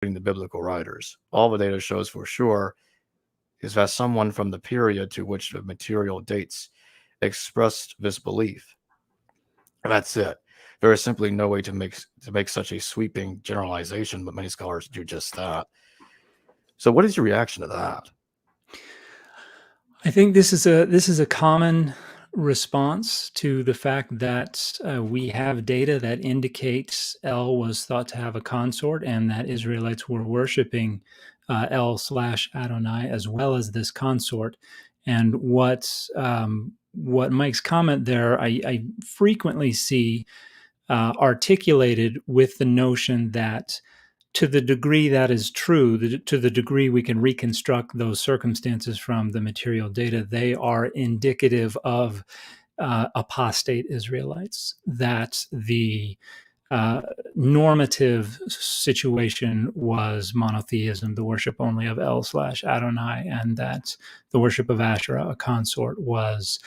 the biblical writers. All the data shows for sure is that someone from the period to which the material dates expressed this belief. And that's it. There is simply no way to make such a sweeping generalization, but many scholars do just that. So what is your reaction to that? I think this is a common response to the fact that we have data that indicates El was thought to have a consort, and that Israelites were worshiping El/Adonai as well as this consort. And what Mike's comment there, I frequently see articulated with the notion that, to the degree that is true, to the degree we can reconstruct those circumstances from the material data, they are indicative of apostate Israelites, that the normative situation was monotheism, the worship only of El/Adonai, and that the worship of Asherah, a consort, was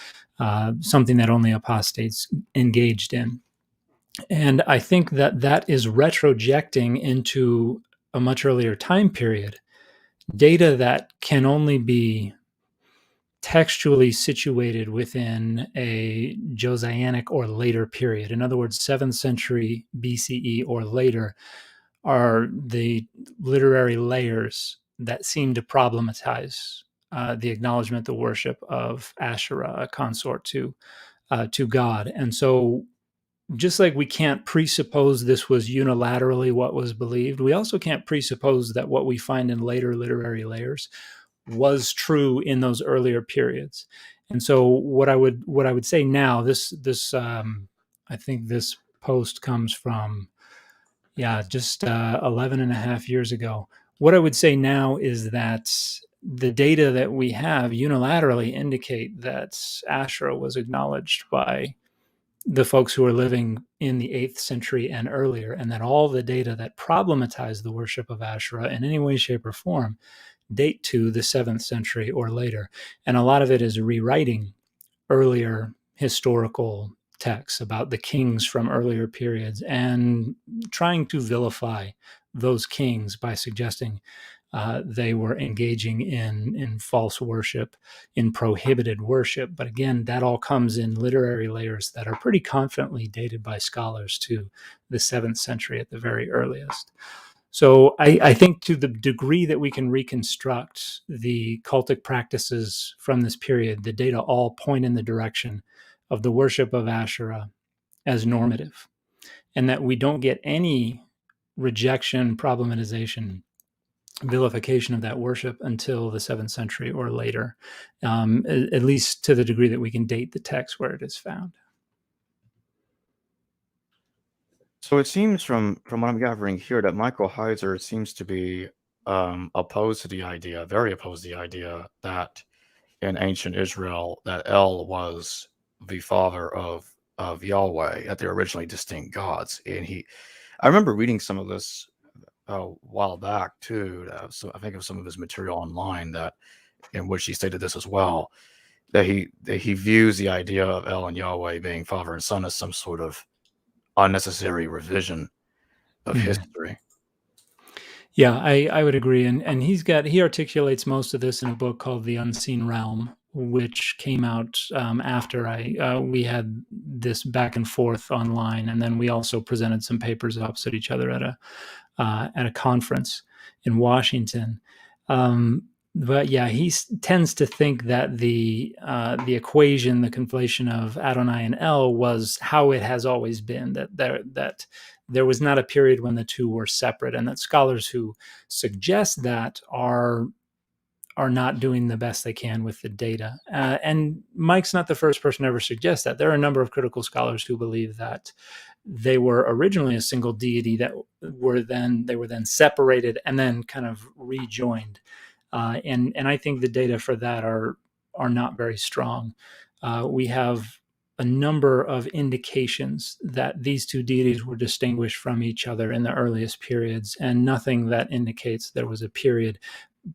something that only apostates engaged in. And I think that that is retrojecting into a much earlier time period, data that can only be textually situated within a Josianic or later period. In other words, 7th century BCE or later are the literary layers that seem to problematize the acknowledgement, the worship of Asherah, a consort to God. And so, just like we can't presuppose this was unilaterally what was believed, we also can't presuppose that what we find in later literary layers was true in those earlier periods. And so what I would say now, I think this post comes from, just 11 and a half years ago. What I would say now is that the data that we have unilaterally indicate that Asherah was acknowledged by the folks who are living in the 8th century and earlier, and that all the data that problematize the worship of Asherah in any way, shape, or form date to the 7th century or later. And a lot of it is rewriting earlier historical texts about the kings from earlier periods and trying to vilify those kings by suggesting they were engaging in false worship, in prohibited worship. But again, that all comes in literary layers that are pretty confidently dated by scholars to the 7th century at the very earliest. So I think, to the degree that we can reconstruct the cultic practices from this period, the data all point in the direction of the worship of Asherah as normative, and that we don't get any rejection, problematization, vilification of that worship until the 7th century or later, at least to the degree that we can date the text where it is found. So it seems from what I'm gathering here that Michael Heiser seems to be opposed to the idea, very opposed to the idea that in ancient Israel that El was the father of Yahweh, that they're originally distinct gods. And I remember reading some of this a while back too. So I think of some of his material online in which he stated this as well, that he views the idea of El and Yahweh being father and son as some sort of unnecessary revision of history. Yeah, I would agree. And he articulates most of this in a book called The Unseen Realm, which came out after we had this back and forth online, and then we also presented some papers opposite each other at a conference in Washington. But yeah, he tends to think that the equation, the conflation of Adonai and El, was how it has always been. That there was not a period when the two were separate, and that scholars who suggest that are not doing the best they can with the data. And Mike's not the first person to ever suggest that. There are a number of critical scholars who believe that they were originally a single deity that were then separated and then kind of rejoined. And I think the data for that are not very strong. We have a number of indications that these two deities were distinguished from each other in the earliest periods, and nothing that indicates there was a period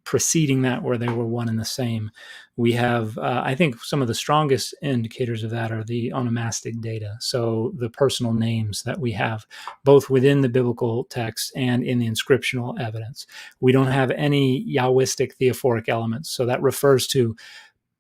preceding that where they were one and the same. We have, I think, some of the strongest indicators of that are the onomastic data. So the personal names that we have, both within the biblical text and in the inscriptional evidence. We don't have any Yahwistic theophoric elements. So that refers to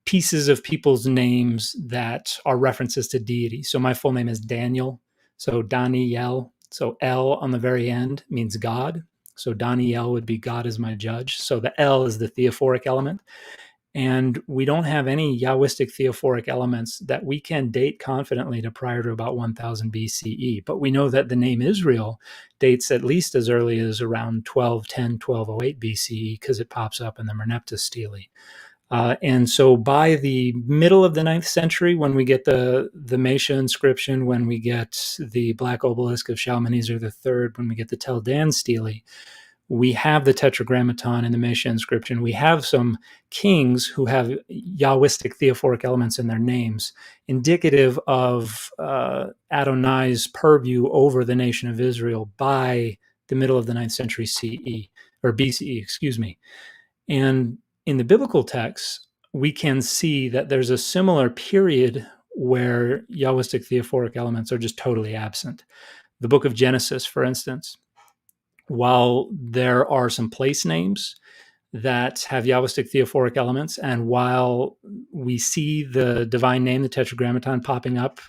pieces of people's names that are references to deity. So my full name is Daniel. So Daniel. So L on the very end means God. So Daniel would be God as my judge. So the L is the theophoric element. And we don't have any Yahwistic theophoric elements that we can date confidently to prior to about 1000 BCE. But we know that the name Israel dates at least as early as around 1210, 1208 BCE because it pops up in the Merneptah stele. And so by the middle of the 9th century, when we get the Mesha inscription, when we get the Black Obelisk of Shalmaneser III, when we get the Tel Dan stele, we have the Tetragrammaton and the Mesha inscription. We have some kings who have Yahwistic theophoric elements in their names, indicative of Adonai's purview over the nation of Israel by the middle of the 9th century CE, or BCE, excuse me. And in the biblical texts, we can see that there's a similar period where Yahwistic theophoric elements are just totally absent. The book of Genesis, for instance, while there are some place names that have Yahwistic theophoric elements, and while we see the divine name, the Tetragrammaton, popping up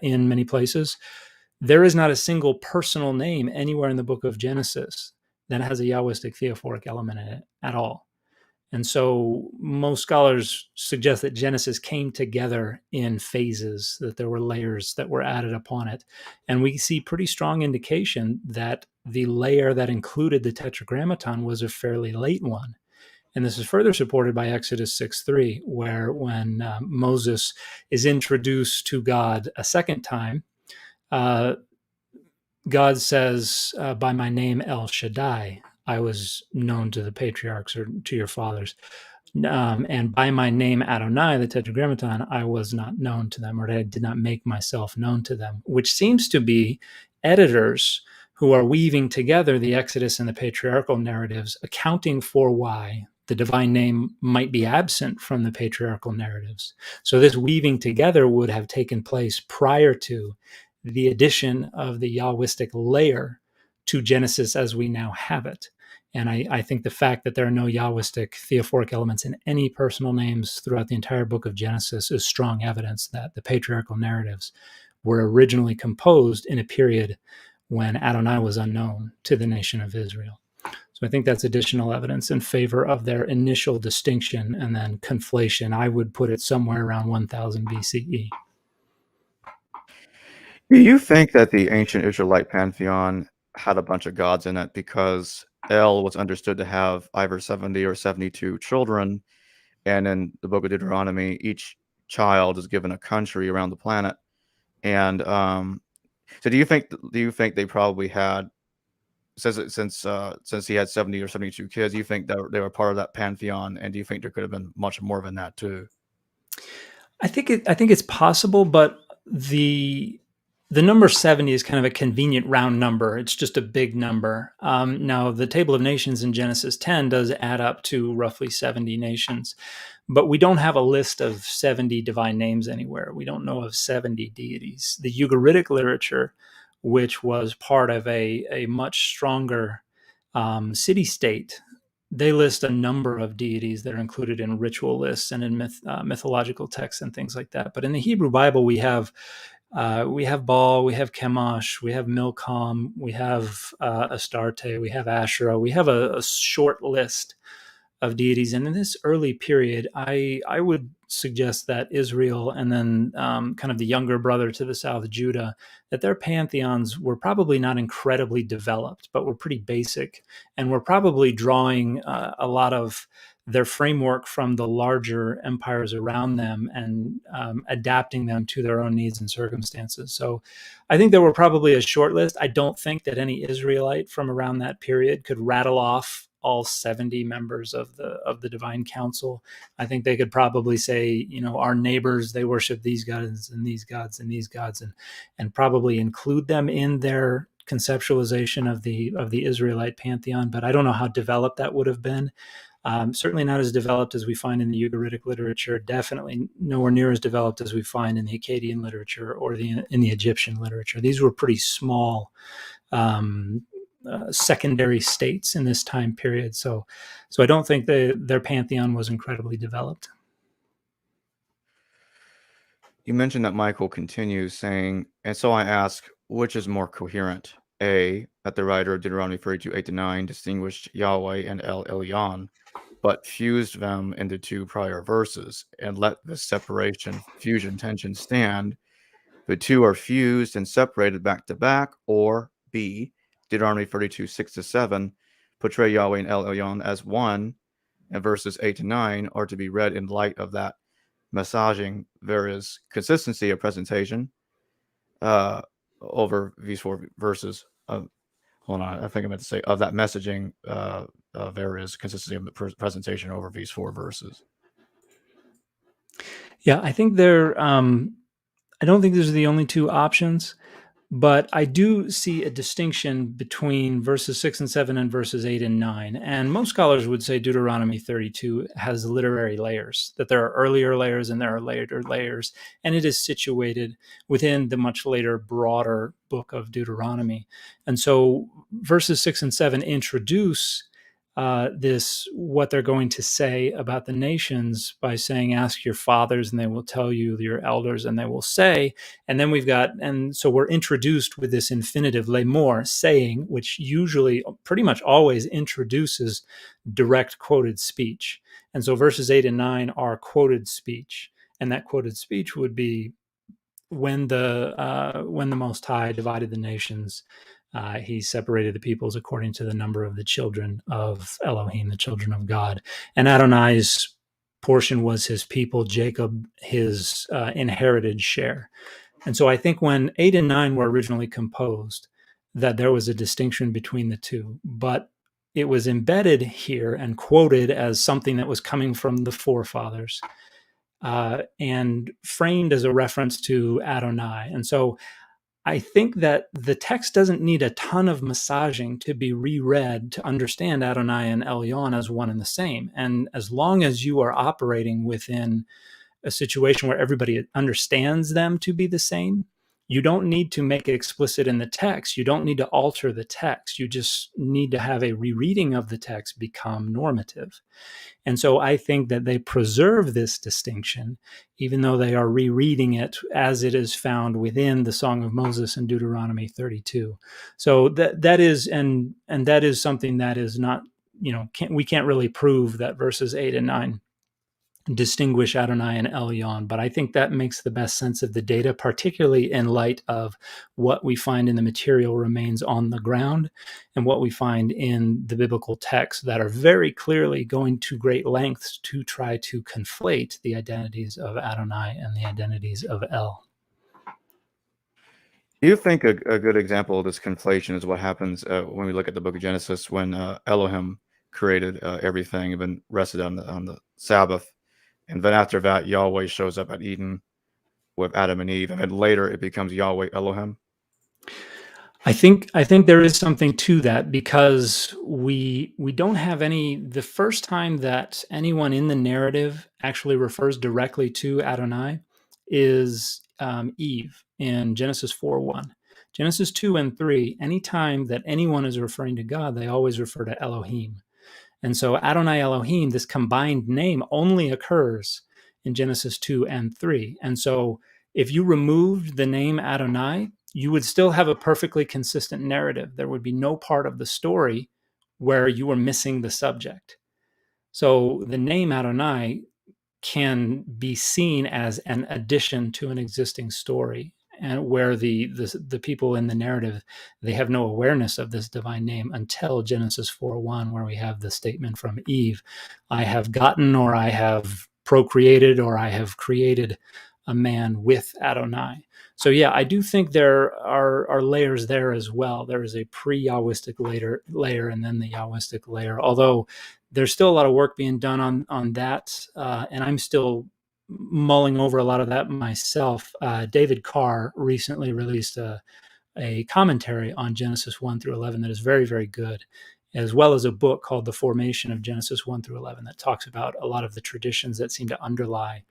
in many places, there is not a single personal name anywhere in the book of Genesis that has a Yahwistic theophoric element in it at all. And so most scholars suggest that Genesis came together in phases, that there were layers that were added upon it. And we see pretty strong indication that the layer that included the Tetragrammaton was a fairly late one. And this is further supported by Exodus 6:3, where when Moses is introduced to God a second time, God says, by my name El Shaddai, I was known to the patriarchs or to your fathers. And by my name Adonai, the Tetragrammaton, I was not known to them, or I did not make myself known to them, which seems to be editors who are weaving together the Exodus and the patriarchal narratives, accounting for why the divine name might be absent from the patriarchal narratives. So this weaving together would have taken place prior to the addition of the Yahwistic layer to Genesis as we now have it. And I think the fact that there are no Yahwistic theophoric elements in any personal names throughout the entire book of Genesis is strong evidence that the patriarchal narratives were originally composed in a period when Adonai was unknown to the nation of Israel. So I think that's additional evidence in favor of their initial distinction and then conflation. I would put it somewhere around 1000 BCE. Do you think that the ancient Israelite pantheon had a bunch of gods in it because El was understood to have either 70 or 72 children, and in the book of Deuteronomy, each child is given a country around the planet? And so do you think they probably had, since he had 70 or 72 kids, do you think that they were part of that pantheon, and do you think there could have been much more than that too? I think it's possible, but the number 70 is kind of a convenient round number. It's just a big number. Now, the Table of Nations in Genesis 10 does add up to roughly 70 nations, but we don't have a list of 70 divine names anywhere. We don't know of 70 deities. The Ugaritic literature, which was part of a much stronger city-state, they list a number of deities that are included in ritual lists and in mythological texts and things like that. But in the Hebrew Bible, we have Baal, we have Chemosh, we have Milcom, we have Astarte, we have Asherah. We have a short list of deities. And in this early period, I would suggest that Israel and then kind of the younger brother to the south, Judah, that their pantheons were probably not incredibly developed, but were pretty basic, and were probably drawing a lot of their framework from the larger empires around them and adapting them to their own needs and circumstances. So I think there were probably a short list. I don't think that any Israelite from around that period could rattle off all 70 members of the divine council. I think they could probably say, our neighbors, they worship these gods and these gods and these gods, and probably include them in their conceptualization of the Israelite pantheon. But I don't know how developed that would have been. Certainly not as developed as we find in the Ugaritic literature, definitely nowhere near as developed as we find in the Akkadian literature or in the Egyptian literature. These were pretty small secondary states in this time period. So I don't think their pantheon was incredibly developed. You mentioned that Michael continues saying, and so I ask, which is more coherent? A, that the writer of Deuteronomy 32:8-9 distinguished Yahweh and El Elyon, but fused them into two prior verses, and let this fusion tension stand. The two are fused and separated back to back, or B, Deuteronomy 32:6-7 portray Yahweh and El Elyon as one, and verses 8-9 are to be read in light of that massaging various consistency of presentation over these four verses. Hold on, I think I meant to say of that messaging various consistency of the presentation over these four verses. Yeah, I think I don't think those are the only two options. But I do see a distinction between verses 6 and 7 and verses 8 and 9. And most scholars would say Deuteronomy 32 has literary layers, that there are earlier layers and there are later layers. And it is situated within the much later, broader book of Deuteronomy. And so verses 6 and 7 introduce what they're going to say about the nations by saying, ask your fathers and they will tell you, your elders and they will say. And then so we're introduced with this infinitive lemor, saying, which usually pretty much always introduces direct quoted speech. And so verses 8 and 9 are quoted speech. And that quoted speech would be when the Most High divided the nations, he separated the peoples according to the number of the children of Elohim, the children of God. And Adonai's portion was his people, Jacob, his inherited share. And so I think when 8 and 9 were originally composed, that there was a distinction between the two. But it was embedded here and quoted as something that was coming from the forefathers and framed as a reference to Adonai. And so I think that the text doesn't need a ton of massaging to be reread to understand Adonai and Elyon as one and the same. And as long as you are operating within a situation where everybody understands them to be the same, you don't need to make it explicit in the text. You don't need to alter the text. You just need to have a rereading of the text become normative. And so I think that they preserve this distinction, even though they are rereading it as it is found within the Song of Moses in Deuteronomy 32. So that is, and that is something that is not, we can't really prove that verses 8 and 9 distinguish Adonai and Elyon, but I think that makes the best sense of the data, particularly in light of what we find in the material remains on the ground and what we find in the biblical texts that are very clearly going to great lengths to try to conflate the identities of Adonai and the identities of El. Do you think a good example of this conflation is what happens when we look at the book of Genesis, when Elohim created everything and then rested on the Sabbath? And then after that, Yahweh shows up at Eden with Adam and Eve, and then later it becomes Yahweh Elohim. I think there is something to that, because we don't have the first time that anyone in the narrative actually refers directly to Adonai is Eve in Genesis 4:1. Genesis 2 and 3, anytime that anyone is referring to God, they always refer to Elohim. And so Adonai Elohim, this combined name, only occurs in Genesis 2 and 3. And so if you removed the name Adonai, you would still have a perfectly consistent narrative. There would be no part of the story where you were missing the subject. So the name Adonai can be seen as an addition to an existing story, and where the people in the narrative, they have no awareness of this divine name until Genesis 4:1, where we have the statement from Eve, I have gotten, or I have procreated, or I have created a man with Adonai. So yeah, I do think there are layers there as well. There is a pre-Yahwistic layer and then the Yahwistic layer, although there's still a lot of work being done on that, and I'm still mulling over a lot of that myself. David Carr recently released a commentary on Genesis 1 through 11 that is very, very good. as well as a book called The Formation of Genesis 1 through 11 that talks about a lot of the traditions that seem to underlie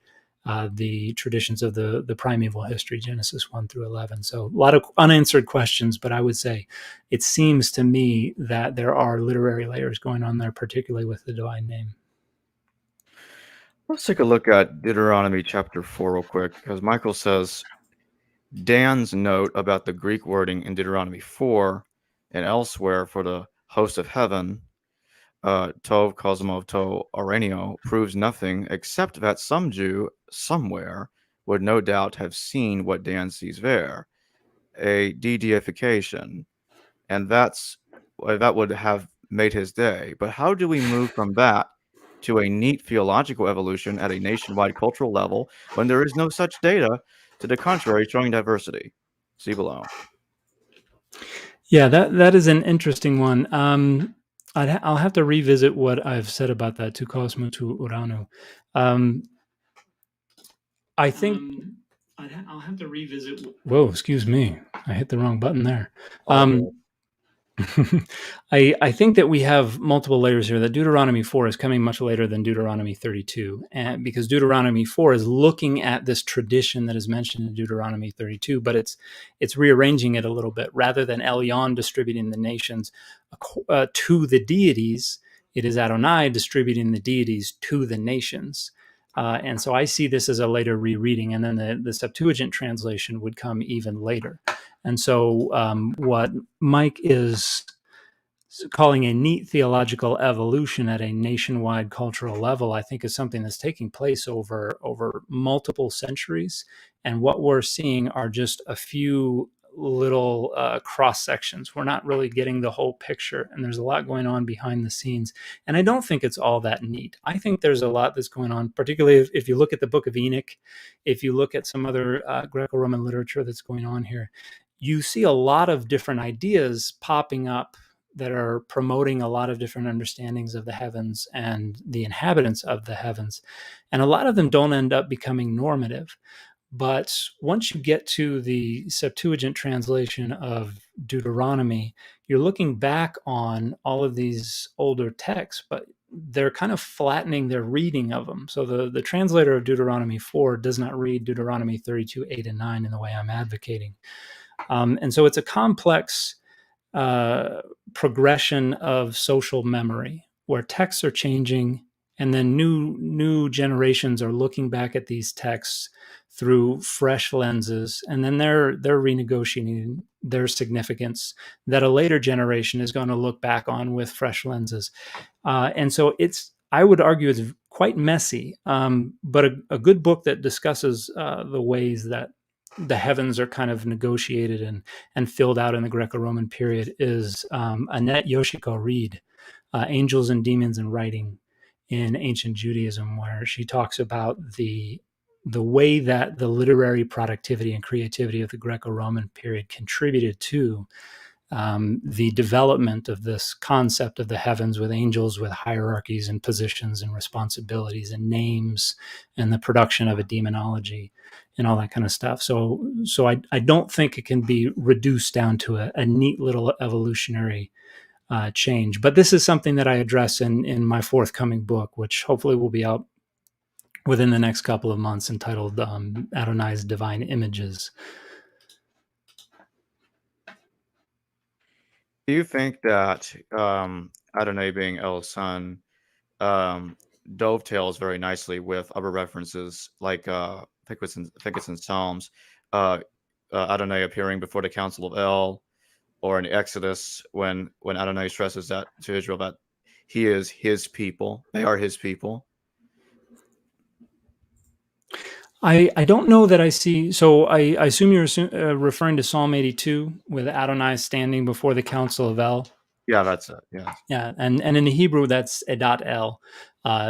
the traditions of the primeval history, Genesis 1 through 11. So a lot of unanswered questions, but I would say it seems to me that there are literary layers going on there, particularly with the divine name. Let's take a look at Deuteronomy chapter 4 real quick, because Michael says Dan's note about the Greek wording in Deuteronomy 4 and elsewhere for the host of heaven, Tov Cosmov To Arenio, proves nothing except that some Jew somewhere would no doubt have seen what Dan sees there, a de-deification, and that would have made his day. But how do we move from that to a neat theological evolution at a nationwide cultural level when there is no such data to the contrary showing diversity? See below. Yeah, that is an interesting one. I'll have to revisit what I've said about that, to Cosmo to Urano. I think I'll have to revisit. Whoa, excuse me. I hit the wrong button there. I think that we have multiple layers here, that Deuteronomy 4 is coming much later than Deuteronomy 32, and because Deuteronomy 4 is looking at this tradition that is mentioned in Deuteronomy 32, but it's rearranging it a little bit. Rather than Elyon distributing the nations to the deities, it is Adonai distributing the deities to the nations. And so I see this as a later rereading, and then the Septuagint translation would come even later. And so what Mike is calling a neat theological evolution at a nationwide cultural level, I think, is something that's taking place over multiple centuries. And what we're seeing are just a few little cross sections. We're not really getting the whole picture, and there's a lot going on behind the scenes. And I don't think it's all that neat. I think there's a lot that's going on, particularly if you look at the Book of Enoch, if you look at some other Greco-Roman literature that's going on here, you see a lot of different ideas popping up that are promoting a lot of different understandings of the heavens and the inhabitants of the heavens. And a lot of them don't end up becoming normative. But once you get to the Septuagint translation of Deuteronomy, you're looking back on all of these older texts, but they're kind of flattening their reading of them. So the translator of Deuteronomy 4 does not read Deuteronomy 32, 8, and 9 in the way I'm advocating. And so it's a complex progression of social memory where texts are changing, and then new generations are looking back at these texts through fresh lenses, and then they're renegotiating their significance that a later generation is going to look back on with fresh lenses. And so I would argue it's quite messy, but a good book that discusses the ways that the heavens are kind of negotiated and filled out in the Greco-Roman period is Annette Yoshiko Reed, Angels and Demons in Writing in Ancient Judaism, where she talks about the way that the literary productivity and creativity of the Greco-Roman period contributed to the development of this concept of the heavens, with angels with hierarchies and positions and responsibilities and names, and the production of a demonology and all that kind of stuff. So I don't think it can be reduced down to a neat little evolutionary change. But this is something that I address in my forthcoming book, which hopefully will be out within the next couple of months, entitled Adonai's Divine Images. Do you think that Adonai being El's son dovetails very nicely with other references, like I think it's in Psalms, Adonai appearing before the Council of El, or in Exodus when Adonai stresses that to Israel that he is his people, they are his people? I don't know that I see. So I assume you're referring to Psalm 82 with Adonai standing before the Council of El. Yeah, that's it. Yeah. Yeah, and in the Hebrew that's Edat El,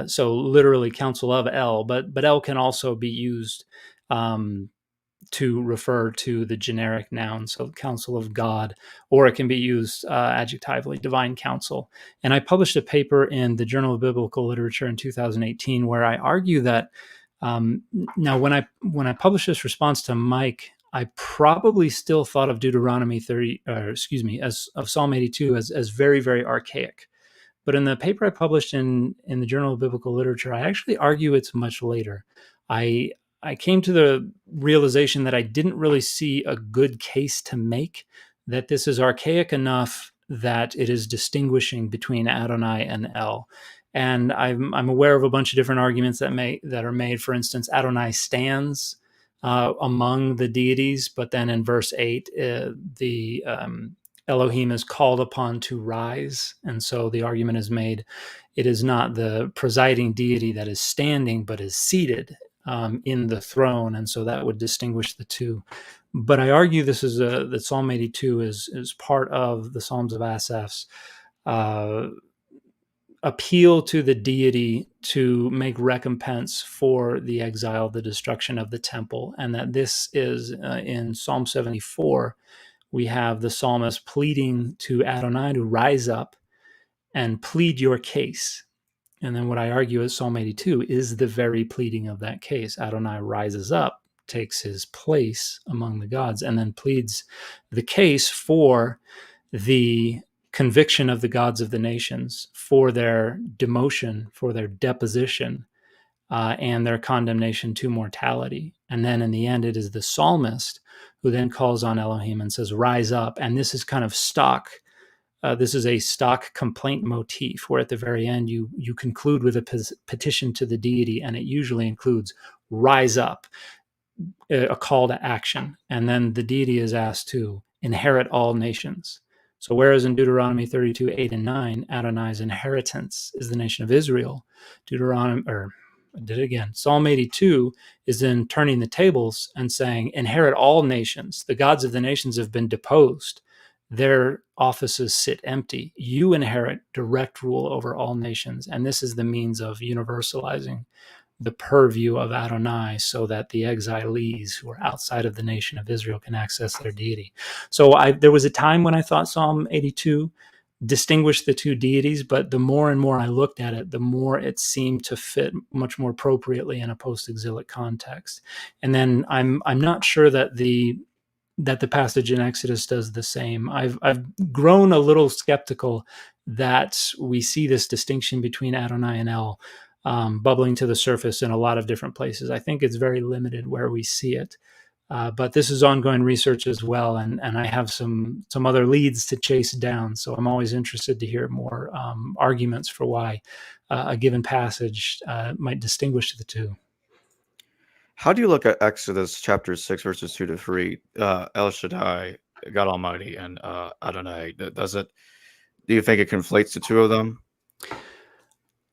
so literally Council of El. But El can also be used to refer to the generic noun, so Council of God, or it can be used adjectively, Divine Council. And I published a paper in the Journal of Biblical Literature in 2018 where I argue that now when I published this response to Mike, I probably still thought of Deuteronomy 30, of Psalm 82 as very, very archaic. But in the paper I published in the Journal of Biblical Literature, I actually argue it's much later. I came to the realization that I didn't really see a good case to make that this is archaic enough that it is distinguishing between Adonai and El. And I'm aware of a bunch of different arguments that are made. For instance, Adonai stands among the deities, but then in verse 8, the Elohim is called upon to rise. And so the argument is made, it is not the presiding deity that is standing, but is seated in the throne. And so that would distinguish the two. But I argue this is that Psalm 82 is part of the Psalms of Asaph's appeal to the deity to make recompense for the exile, the destruction of the temple. And that this is in Psalm 74, we have the psalmist pleading to Adonai to rise up and plead your case. And then what I argue is Psalm 82 is the very pleading of that case. Adonai rises up, takes his place among the gods, and then pleads the case for the conviction of the gods of the nations, for their demotion, for their deposition, and their condemnation to mortality. And then in the end, it is the psalmist who then calls on Elohim and says, rise up. And this is kind of stock. This is a stock complaint motif where at the very end you conclude with a petition to the deity, and it usually includes rise up, a call to action. And then the deity is asked to inherit all nations. So whereas in Deuteronomy 32, 8 and 9, Adonai's inheritance is the nation of Israel, Psalm 82 is in turning the tables and saying, inherit all nations. The gods of the nations have been deposed. Their offices sit empty. You inherit direct rule over all nations. And this is the means of universalizing the purview of Adonai so that the exilees who are outside of the nation of Israel can access their deity. So there was a time when I thought Psalm 82 distinguished the two deities, but the more and more I looked at it, the more it seemed to fit much more appropriately in a post-exilic context. And then I'm not sure that the passage in Exodus does the same. I've grown a little skeptical that we see this distinction between Adonai and El bubbling to the surface in a lot of different places. I think it's very limited where we see it. But this is ongoing research as well, and I have some other leads to chase down. So I'm always interested to hear more arguments for why a given passage might distinguish the two. How do you look at Exodus chapter 6, verses 2 to 3, El Shaddai, God Almighty, and Adonai? Do you think it conflates the two of them?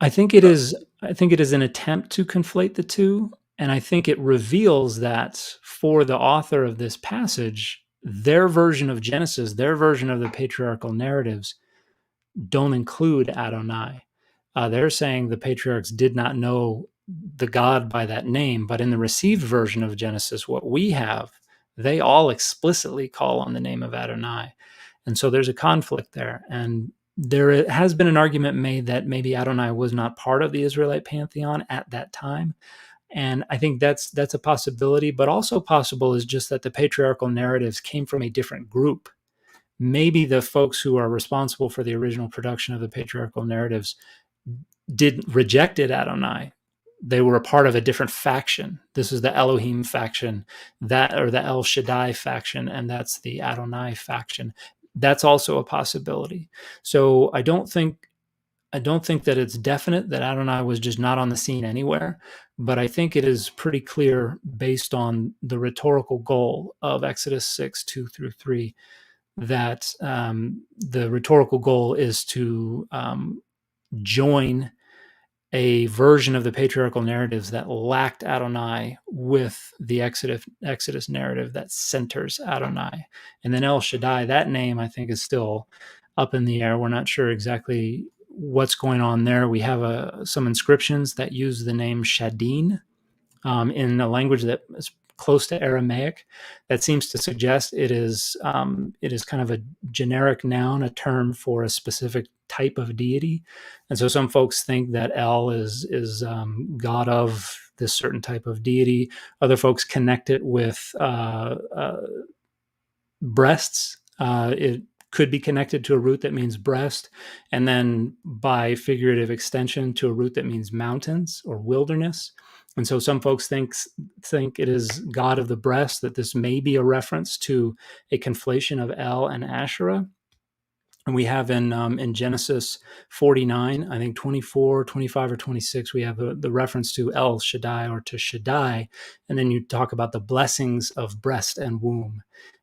I think it is an attempt to conflate the two. And I think it reveals that for the author of this passage, their version of Genesis, their version of the patriarchal narratives don't include Adonai. They're saying the patriarchs did not know the God by that name, but in the received version of Genesis, what we have, they all explicitly call on the name of Adonai. And so there's a conflict there. And there has been an argument made that maybe Adonai was not part of the Israelite pantheon at that time. And I think that's a possibility, but also possible is just that the patriarchal narratives came from a different group. Maybe the folks who are responsible for the original production of the patriarchal narratives rejected Adonai. They were a part of a different faction. This is the Elohim faction, or the El Shaddai faction, and that's the Adonai faction. That's also a possibility. So I don't think that it's definite that Adonai was just not on the scene anywhere, but I think it is pretty clear based on the rhetorical goal of Exodus 6, 2 through 3, that the rhetorical goal is to join a version of the patriarchal narratives that lacked Adonai with the Exodus narrative that centers Adonai. And then El Shaddai, that name I think is still up in the air. We're not sure exactly what's going on there. We have some inscriptions that use the name Shadin in a language that is close to Aramaic. That seems to suggest it is kind of a generic noun, a term for a specific type of deity. And so some folks think that El is God of this certain type of deity. Other folks connect it with breasts. It could be connected to a root that means breast, and then by figurative extension to a root that means mountains or wilderness. And so some folks think it is God of the breast, that this may be a reference to a conflation of El and Asherah. And we have in Genesis 49, I think 24, 25, or 26, we have the reference to El Shaddai or to Shaddai. And then you talk about the blessings of breast and womb.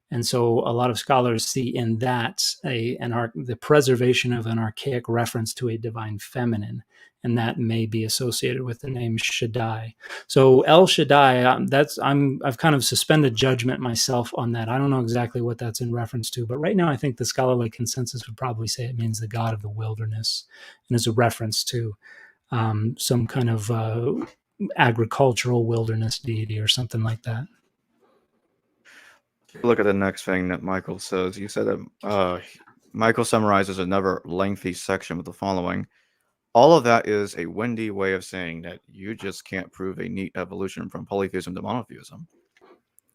And so a lot of scholars see in that the preservation of an archaic reference to a divine feminine, and that may be associated with the name Shaddai. So El Shaddai, I've kind of suspended judgment myself on that. I don't know exactly what that's in reference to, but right now I think the scholarly consensus would probably say it means the God of the wilderness, and is a reference to some kind of agricultural wilderness deity or something like that. Look at the next thing that Michael says. He said that Michael summarizes another lengthy section with the following. All of that is a windy way of saying that you just can't prove a neat evolution from polytheism to monotheism.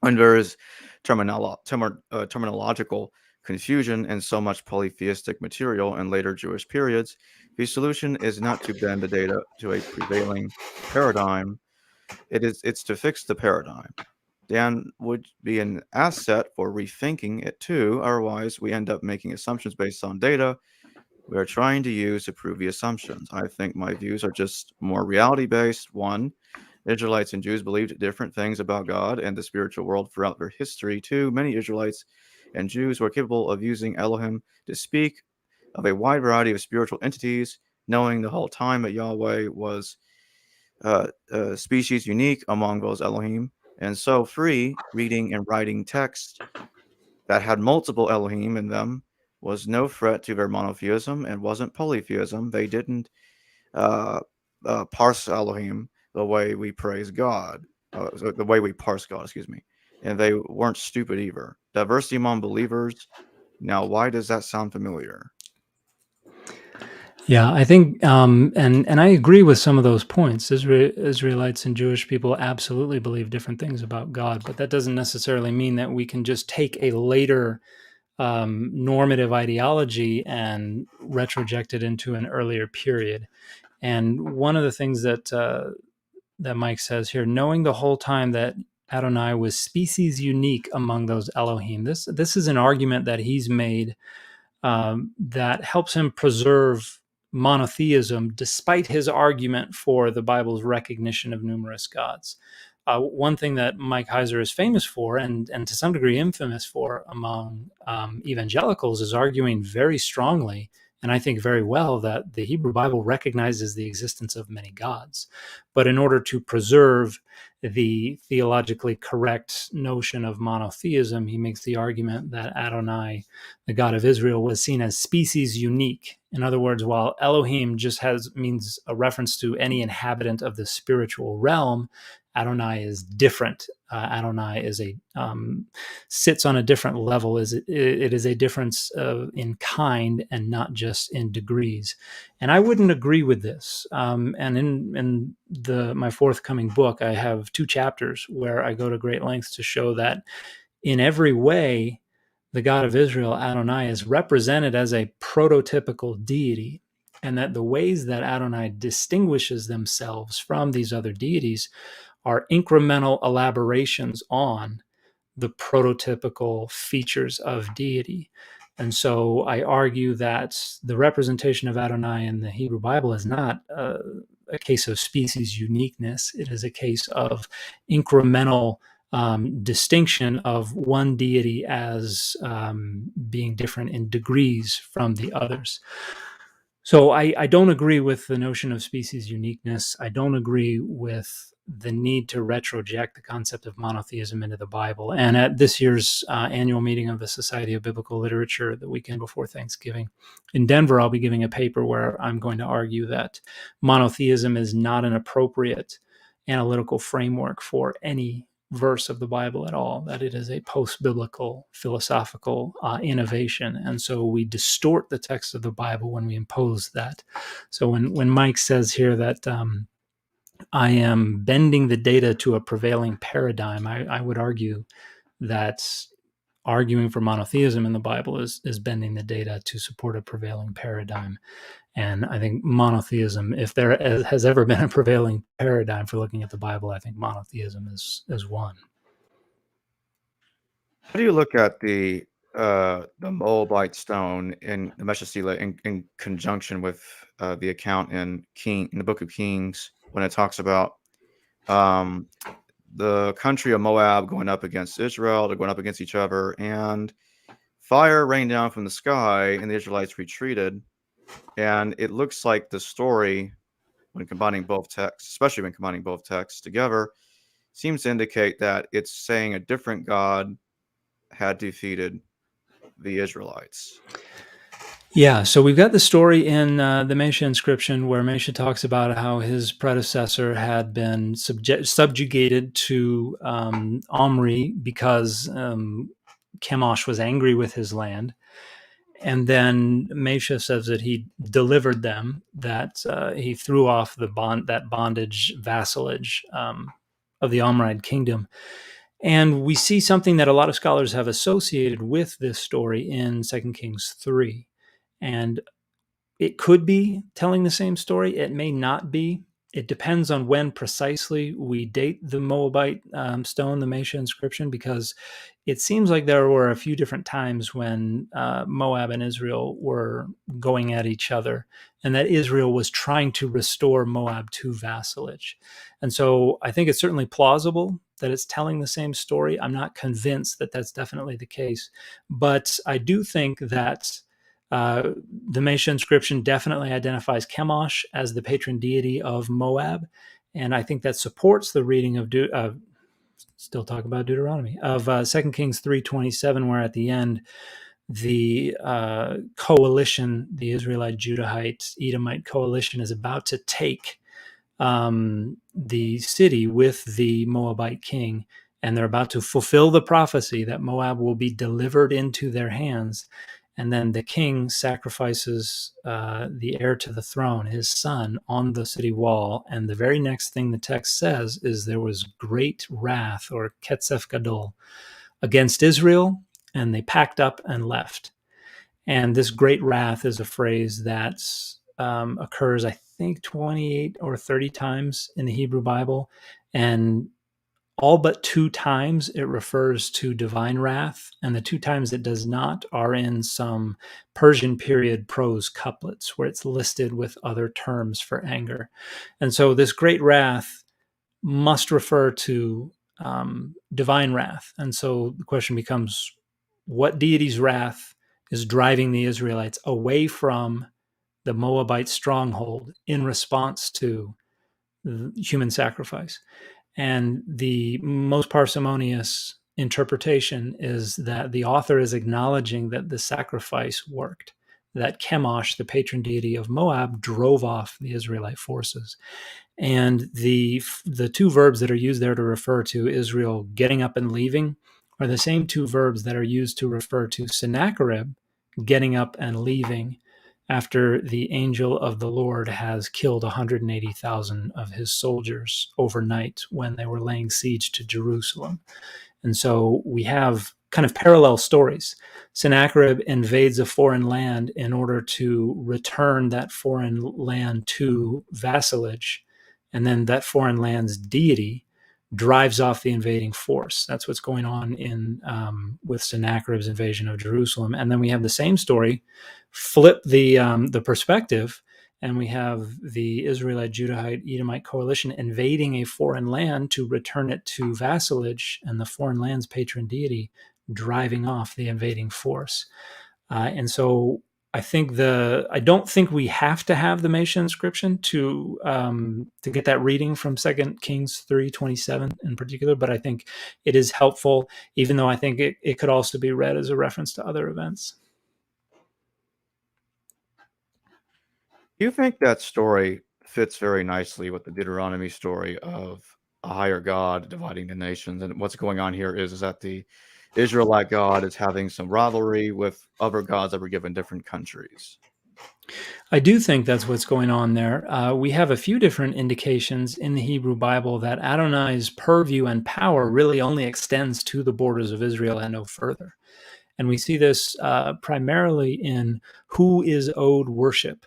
And there is terminological confusion and so much polytheistic material in later Jewish periods. The solution is not to bend the data to a prevailing paradigm. It's to fix the paradigm. Dan would be an asset for rethinking it too. Otherwise, we end up making assumptions based on data we are trying to use to prove the assumptions. I think my views are just more reality-based. One, Israelites and Jews believed different things about God and the spiritual world throughout their history. Two, many Israelites and Jews were capable of using Elohim to speak of a wide variety of spiritual entities, knowing the whole time that Yahweh was species unique among those Elohim. And so free reading and writing text that had multiple Elohim in them was no threat to their monotheism and wasn't polytheism. They didn't parse Elohim the way we praise God, the way we parse God, excuse me. And they weren't stupid either. Diversity among believers. Now, why does that sound familiar? Yeah, I think, and I agree with some of those points. Israelites and Jewish people absolutely believe different things about God, but that doesn't necessarily mean that we can just take a later normative ideology and retroject it into an earlier period. And one of the things that that Mike says here, knowing the whole time that Adonai was species unique among those Elohim. This is an argument that he's made that helps him preserve monotheism despite his argument for the Bible's recognition of numerous gods. One thing that Mike Heiser is famous for, and to some degree infamous for among evangelicals, is arguing very strongly, and I think very well, that the Hebrew Bible recognizes the existence of many gods. But in order to preserve the theologically correct notion of monotheism, he makes the argument that Adonai, the God of Israel, was seen as species unique. In other words, while Elohim just means a reference to any inhabitant of the spiritual realm, Adonai is different. Adonai is sits on a different level. It is a difference in kind and not just in degrees. And I wouldn't agree with this. And in my forthcoming book, I have 2 chapters where I go to great lengths to show that in every way, the God of Israel, Adonai, is represented as a prototypical deity, and that the ways that Adonai distinguishes themselves from these other deities are incremental elaborations on the prototypical features of deity. And so I argue that the representation of Adonai in the Hebrew Bible is not a case of species uniqueness. It is a case of incremental distinction of one deity as being different in degrees from the others. So I don't agree with the notion of species uniqueness. I don't agree with the need to retroject the concept of monotheism into the Bible. And at this year's annual meeting of the Society of Biblical Literature, the weekend before Thanksgiving, in Denver, I'll be giving a paper where I'm going to argue that monotheism is not an appropriate analytical framework for any verse of the Bible at all, that it is a post-biblical philosophical innovation. And so we distort the text of the Bible when we impose that. So when Mike says here that I am bending the data to a prevailing paradigm, I would argue that arguing for monotheism in the Bible is bending the data to support a prevailing paradigm. And I think monotheism, if there has ever been a prevailing paradigm for looking at the Bible, I think monotheism is one. How do you look at the Moabite stone in the Meshachila in conjunction with the account in the Book of Kings when it talks about um, the country of Moab going up against Israel, they're going up against each other, and fire rained down from the sky, and the Israelites retreated. And it looks like the story, when combining both texts, especially when combining both texts together, seems to indicate that it's saying a different God had defeated the Israelites. Yeah, so we've got the story in the Mesha inscription where Mesha talks about how his predecessor had been subjugated to Omri because Chemosh was angry with his land. And then Mesha says that he delivered them, that he threw off that bondage, vassalage of the Omride kingdom. And we see something that a lot of scholars have associated with this story in 2 Kings 3. And it could be telling the same story. It may not be. It depends on when precisely we date the Moabite stone, the Mesha inscription, because it seems like there were a few different times when Moab and Israel were going at each other, and that Israel was trying to restore Moab to vassalage. And so I think it's certainly plausible that it's telling the same story. I'm not convinced that that's definitely the case, but I do think that the Mesha inscription definitely identifies Chemosh as the patron deity of Moab, and I think that supports the reading of still talk about Deuteronomy of 2 Kings 3:27, where at the end the coalition, the Israelite, Judahite, Edomite coalition, is about to take the city with the Moabite king, and they're about to fulfill the prophecy that Moab will be delivered into their hands. And then the king sacrifices the heir to the throne, his son, on the city wall. And the very next thing the text says is there was great wrath, or ketzef gadol, against Israel, and they packed up and left. And this great wrath is a phrase that occurs, I think, 28 or 30 times in the Hebrew Bible. And all but 2 times it refers to divine wrath, and the 2 times it does not are in some Persian period prose couplets where it's listed with other terms for anger. And so this great wrath must refer to divine wrath. And so the question becomes, what deity's wrath is driving the Israelites away from the Moabite stronghold in response to human sacrifice? And the most parsimonious interpretation is that the author is acknowledging that the sacrifice worked, that Chemosh, the patron deity of Moab, drove off the Israelite forces. And the 2 verbs that are used there to refer to Israel getting up and leaving are the same 2 verbs that are used to refer to Sennacherib getting up and leaving after the angel of the Lord has killed 180,000 of his soldiers overnight when they were laying siege to Jerusalem. And so we have kind of parallel stories. Sennacherib invades a foreign land in order to return that foreign land to vassalage, and then that foreign land's deity drives off the invading force. That's what's going on in with Sennacherib's invasion of Jerusalem. And then we have the same story, flip the perspective, and we have the Israelite, Judahite, Edomite coalition invading a foreign land to return it to vassalage, and the foreign land's patron deity driving off the invading force. And so I don't think we have to have the Mesha inscription to get that reading from 2 Kings 3:27 in particular, but I think it is helpful, even though I think it could also be read as a reference to other events. Do you think that story fits very nicely with the Deuteronomy story of a higher God dividing the nations? And what's going on here is that the Israelite God is having some rivalry with other gods that were given different countries. I do think that's what's going on there. We have a few different indications in the Hebrew Bible that Adonai's purview and power really only extends to the borders of Israel and no further. And we see this primarily in who is owed worship.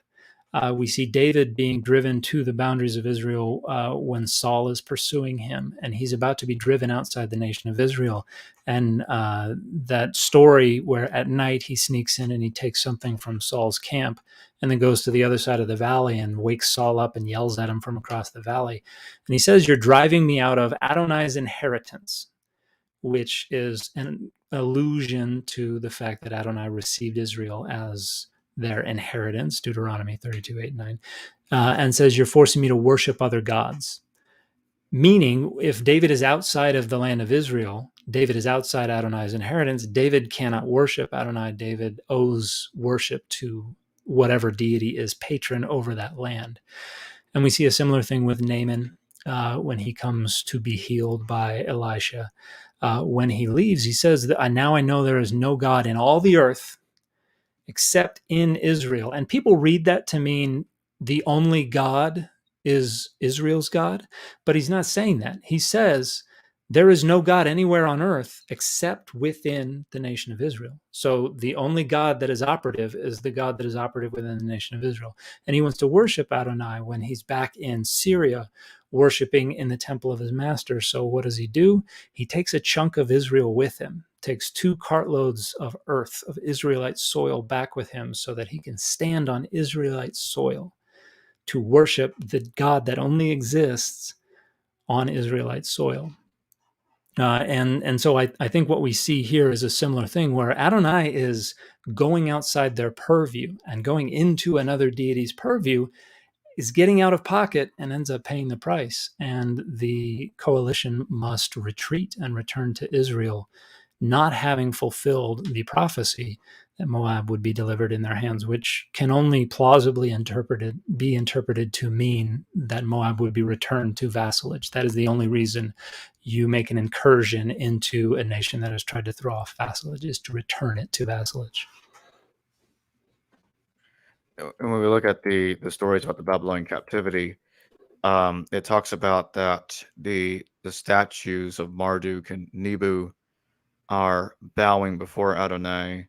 We see David being driven to the boundaries of Israel when Saul is pursuing him, and he's about to be driven outside the nation of Israel. And that story where at night he sneaks in and he takes something from Saul's camp and then goes to the other side of the valley and wakes Saul up and yells at him from across the valley. And he says, "You're driving me out of Adonai's inheritance," which is an allusion to the fact that Adonai received Israel as their inheritance, Deuteronomy 32:8-9, and says, "You're forcing me to worship other gods." Meaning, if David is outside of the land of Israel, David is outside Adonai's inheritance, David cannot worship Adonai. David owes worship to whatever deity is patron over that land. And we see a similar thing with Naaman when he comes to be healed by Elisha. When he leaves, he says, "Now I know there is no God in all the earth except in Israel." And people read that to mean the only God is Israel's God, but he's not saying that. He says there is no God anywhere on earth except within the nation of Israel. So the only God that is operative is the God that is operative within the nation of Israel. And he wants to worship Adonai when he's back in Syria, worshiping in the temple of his master. So what does he do? He takes a chunk of Israel with him, takes 2 cartloads of earth, of Israelite soil back with him so that he can stand on Israelite soil to worship the God that only exists on Israelite soil. And so I think what we see here is a similar thing where Adonai is going outside their purview and going into another deity's purview, is getting out of pocket and ends up paying the price. And the coalition must retreat and return to Israel, not having fulfilled the prophecy that Moab would be delivered in their hands, which can only plausibly be interpreted to mean that Moab would be returned to vassalage. That is the only reason you make an incursion into a nation that has tried to throw off vassalage, is to return it to vassalage. And when we look at the stories about the Babylonian captivity, it talks about that the statues of Marduk and Nebo are bowing before Adonai.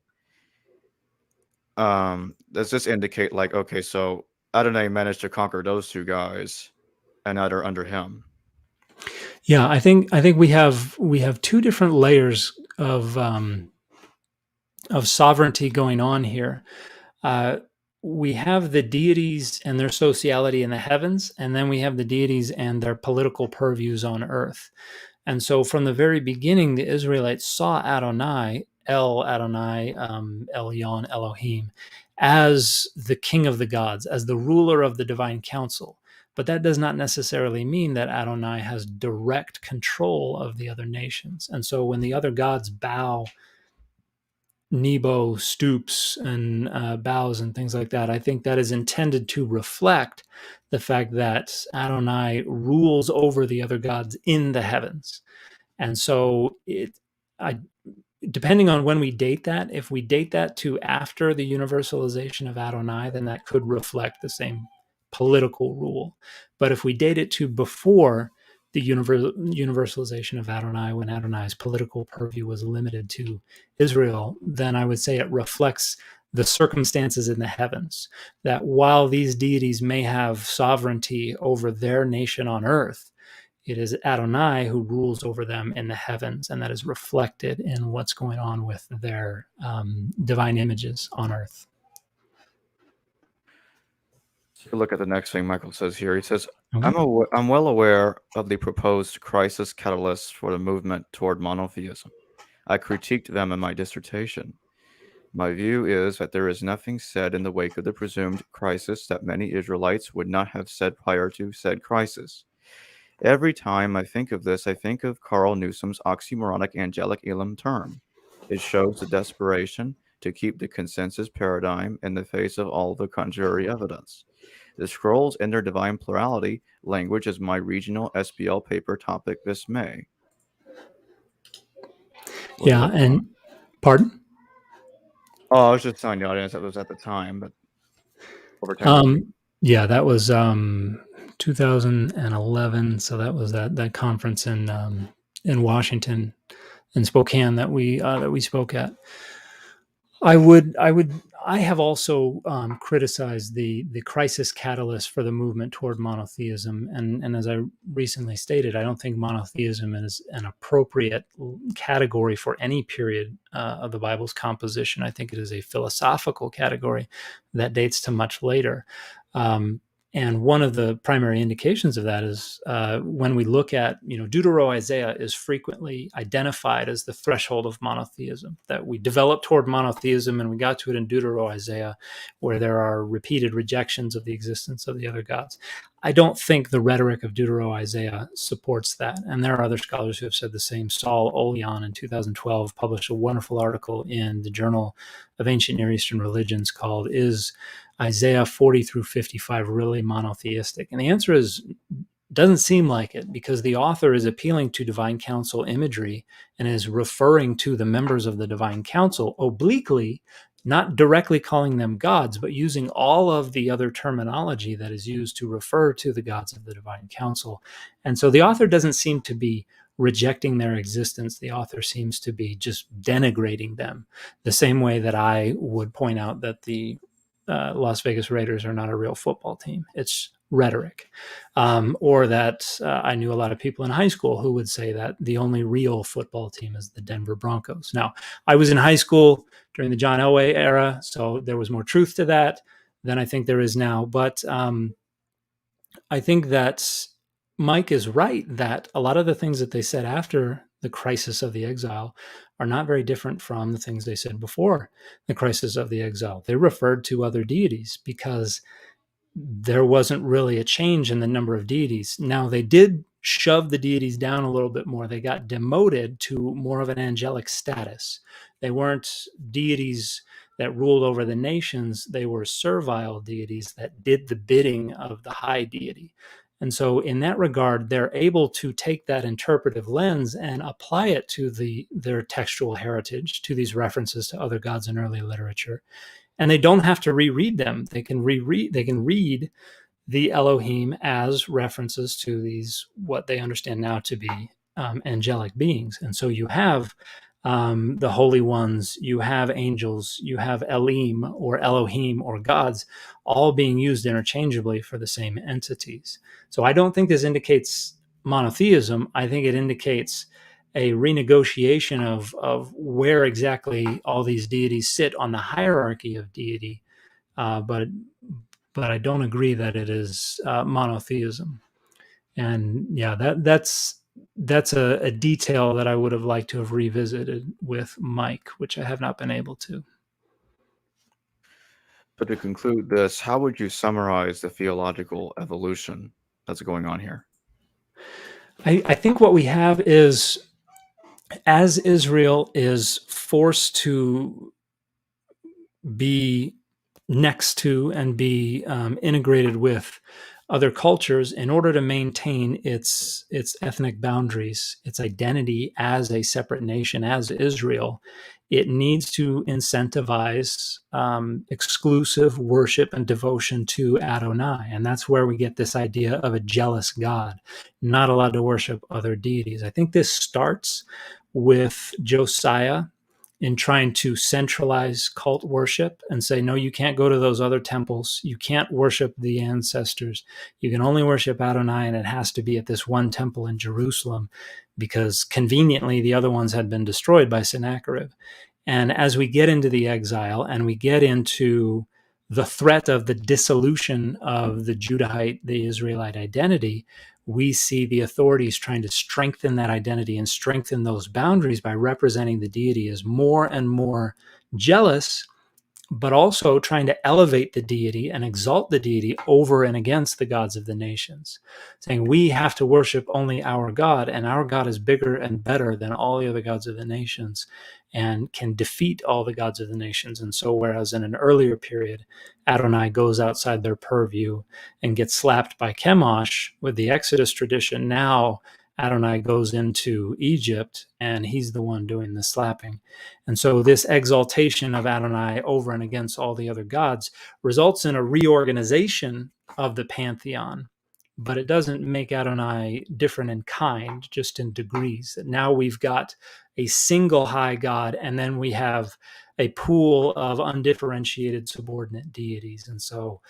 Does this indicate like, okay, so Adonai managed to conquer those 2 guys and now they're under him? Yeah, I think we have 2 different layers of sovereignty going on here. We have the deities and their sociality in the heavens, and then we have the deities and their political purviews on earth. And so from the very beginning, the Israelites saw Adonai, El Adonai, Elyon, Elohim, as the king of the gods, as the ruler of the divine council. But that does not necessarily mean that Adonai has direct control of the other nations. And so when the other gods bow, Nebo stoops and bows and things like that, I think that is intended to reflect the fact that Adonai rules over the other gods in the heavens. And so depending on when we date that, if we date that to after the universalization of Adonai, then that could reflect the same political rule. But if we date it to before the universalization of Adonai, when Adonai's political purview was limited to Israel, then I would say it reflects the circumstances in the heavens, that while these deities may have sovereignty over their nation on earth, it is Adonai who rules over them in the heavens, and that is reflected in what's going on with their divine images on earth. So look at the next thing Michael says here. He says, Okay. I'm well aware of the proposed crisis catalysts for the movement toward monotheism. I critiqued them in my dissertation. My view is that there is nothing said in the wake of the presumed crisis that many Israelites would not have said prior to said crisis. Every time I think of this, I think of Carl Newsom's oxymoronic angelic Elam term. It shows the desperation to keep the consensus paradigm in the face of all the contrary evidence. The scrolls in their divine plurality language is my regional SBL paper topic this May. Yeah, and pardon? Oh, I was just telling the audience that was at the time, but over 10 years? Yeah, that was 2011. So that was that conference in Washington, in Spokane, that we spoke at. I have also criticized the crisis catalyst for the movement toward monotheism, and as I recently stated, I don't think monotheism is an appropriate category for any period of the Bible's composition. I think it is a philosophical category that dates to much later. And one of the primary indications of that is when we look at, Deutero-Isaiah is frequently identified as the threshold of monotheism, that we developed toward monotheism and we got to it in Deutero-Isaiah, where there are repeated rejections of the existence of the other gods. I don't think the rhetoric of Deutero-Isaiah supports that. And there are other scholars who have said the same. Saul Oleon in 2012 published a wonderful article in the Journal of Ancient Near Eastern Religions called "Is Isaiah 40 through 55 really monotheistic?" And the answer is, doesn't seem like it, because the author is appealing to divine council imagery and is referring to the members of the divine council obliquely, not directly calling them gods, but using all of the other terminology that is used to refer to the gods of the divine council. And so the author doesn't seem to be rejecting their existence. The author seems to be just denigrating them, the same way that I would point out that the Las Vegas Raiders are not a real football team. It's rhetoric. Or that I knew a lot of people in high school who would say that the only real football team is the Denver Broncos. Now, I was in high school during the John Elway era, so there was more truth to that than I think there is now. But I think that Mike is right that a lot of the things that they said after the crisis of the exile are not very different from the things they said before the crisis of the exile. They referred to other deities because there wasn't really a change in the number of deities. Now, they did shove the deities down a little bit more. They got demoted to more of an angelic status. They weren't deities that ruled over the nations. They were servile deities that did the bidding of the high deity. And so in that regard, they're able to take that interpretive lens and apply it to their textual heritage, to these references to other gods in early literature. And they don't have to reread them. They can read the Elohim as references to these, what they understand now to be angelic beings. And so you have the holy ones, you have angels, you have Elim or Elohim or gods, all being used interchangeably for the same entities. So I don't think this indicates monotheism. I think it indicates a renegotiation of where exactly all these deities sit on the hierarchy of deity, but I don't agree that it is monotheism. And yeah, that's a detail that I would have liked to have revisited with Mike, which I have not been able to. But to conclude this, how would you summarize the theological evolution that's going on here? I think what we have is, as Israel is forced to be next to and be integrated with other cultures in order to maintain its ethnic boundaries, its identity as a separate nation, as Israel, it needs to incentivize exclusive worship and devotion to Adonai. And that's where we get this idea of a jealous God, not allowed to worship other deities. I think this starts with Josiah in trying to centralize cult worship and say, no, you can't go to those other temples. You can't worship the ancestors. You can only worship Adonai, and it has to be at this one temple in Jerusalem, because conveniently the other ones had been destroyed by Sennacherib. And as we get into the exile and we get into the threat of the dissolution of the Judahite, the Israelite identity, we see the authorities trying to strengthen that identity and strengthen those boundaries by representing the deity as more and more jealous, but also trying to elevate the deity and exalt the deity over and against the gods of the nations, saying we have to worship only our God, and our God is bigger and better than all the other gods of the nations and can defeat all the gods of the nations. And so whereas in an earlier period, Adonai goes outside their purview and gets slapped by Chemosh with the Exodus tradition, now Adonai goes into Egypt and he's the one doing the slapping. And so this exaltation of Adonai over and against all the other gods results in a reorganization of the pantheon, but it doesn't make Adonai different in kind, just in degrees. Now we've got a single high God, and then we have a pool of undifferentiated subordinate deities. And so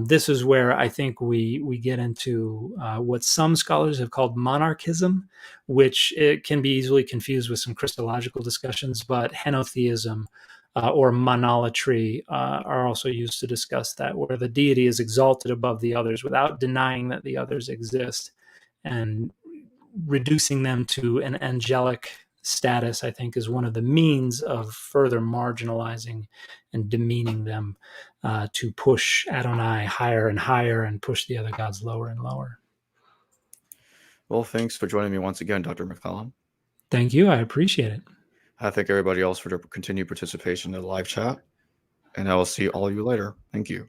this is where I think we get into what some scholars have called monarchism, which it can be easily confused with some Christological discussions, but henotheism or monolatry are also used to discuss that, where the deity is exalted above the others without denying that the others exist, and reducing them to an angelic status, I think, is one of the means of further marginalizing and demeaning them to push Adonai higher and higher and push the other gods lower and lower. Well, thanks for joining me once again, Dr. McClellan. Thank you. I appreciate it. I thank everybody else for their continued participation in the live chat, and I will see all of you later. Thank you.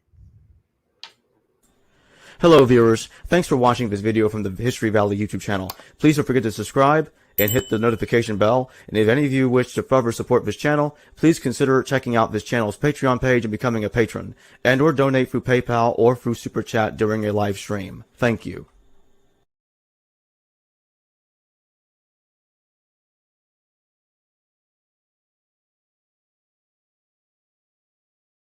Hello, viewers. Thanks for watching this video from the History Valley YouTube channel. Please don't forget to subscribe and hit the notification bell. And if any of you wish to further support this channel, please consider checking out this channel's Patreon page and becoming a patron, and or donate through PayPal or through Super Chat during a live stream. Thank you.